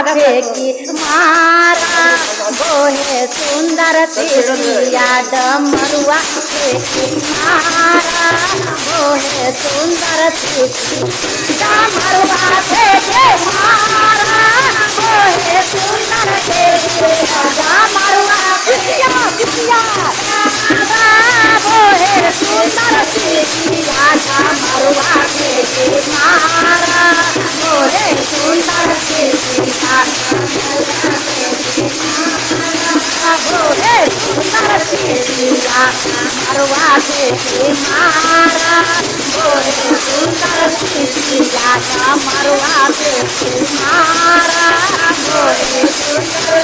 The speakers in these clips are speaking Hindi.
फेंकी मारा बोहे सुंदर तिरमिया डमरुआ फेंकी मारा बोहे सुंदर डमरुआ फेंके मारा बोहे सुंदर डमरुआ पिया पिया बोहे सुंदर डमरुआ फेंके मारा बोहे सुंदर बोहे सुंदर मरुआ फेंके मारा बोहे सुंदर मरुआ फेंके मारा बोहे सुंदर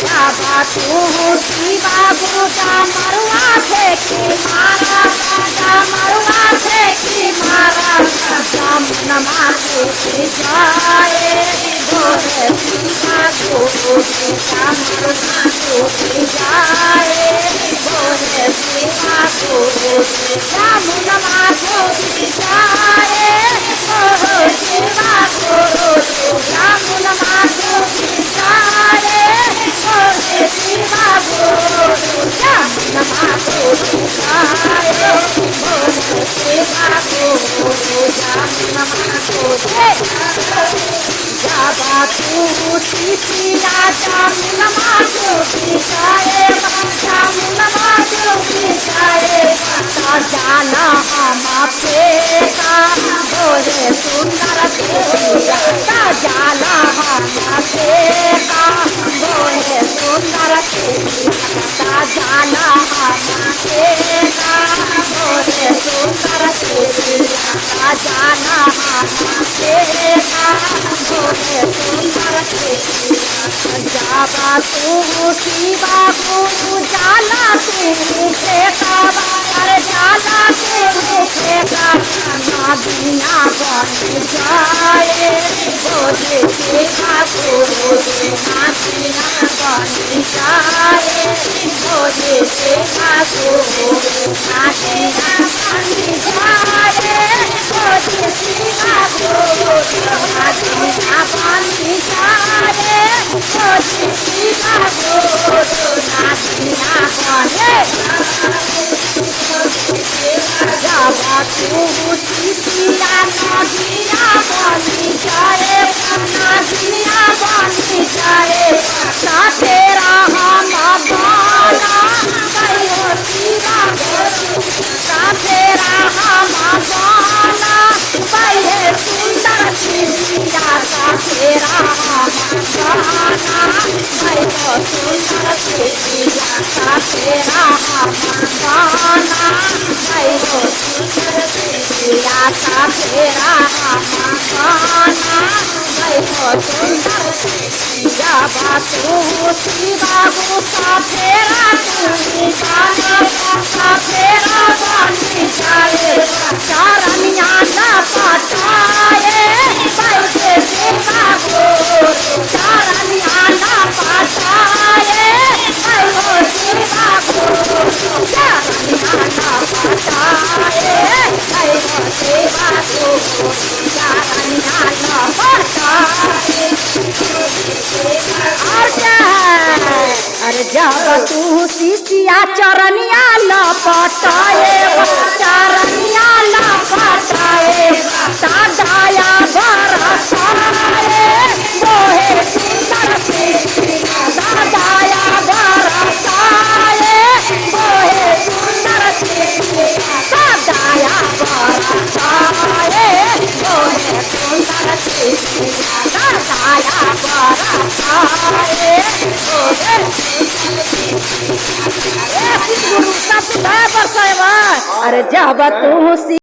बाबू शिवा बूटा मरुआ फेंके मारा मरुआ फेंके मारा नमा फेंके जाए बोहे शिवा बूटा मरुआ फेंके जाए बोहे शिवा बूटा नमा फेंके जाए बोहे शिवा बूटा नमा फेंके जाए बोहे शिवा बूटा नमा फेंके जाए बोहे शिवा बूटा नमा फेंके जाबा तू सीतिया नमा फेंके जाए नमा फेंके जाए जाना हम फेंका बोहे सुंदर जाना हम फेंका बोहे सुंदर जाना हम फेंका बोहे सुंदर जाना हम फेंका बोहे सुंदर जाबा तू शिवा गुरु जाला तू फेंका जाला तू फेंका बिना बन जाए बोले शिवा गुरु बिना बन जाए बोले शिवा गुरु बिना बन जाए बोले शिवा गुरु बिना बन जाए बोले शिवा गुरु बिना बने जाबा तू सीतिया नदिया बनी जाए नदिया बनी जाए तेरा हम गाना कहो शिवा तेरा हम गाना कहे सुंदर शिविया तेरा हम गाना कहो सुंदर शिविया तेरा हम गाना कहो सुंदर शिविया तेरा हम गाना कहो सुंदर जाबा तू शिवा गुस्सा फेरा तू गाना फेरा बनी जाए चारनिया न पटाए बैठे शिवा गुरु चारनिया न पटाए कहो शिवा गुरु चारनिया न पटाए कहो शिवा गुरु चारनिया न पटाए अरे जब तू शिष्या चरनिया लपटाए चरनिया लपटाए दाया बरसाए बोहे सुंदर दाया बरसाए बोहे सुंदर दाया बरसाए बोहे सुंदर दाया बरसाए बोहे गुरु का अरे जब तू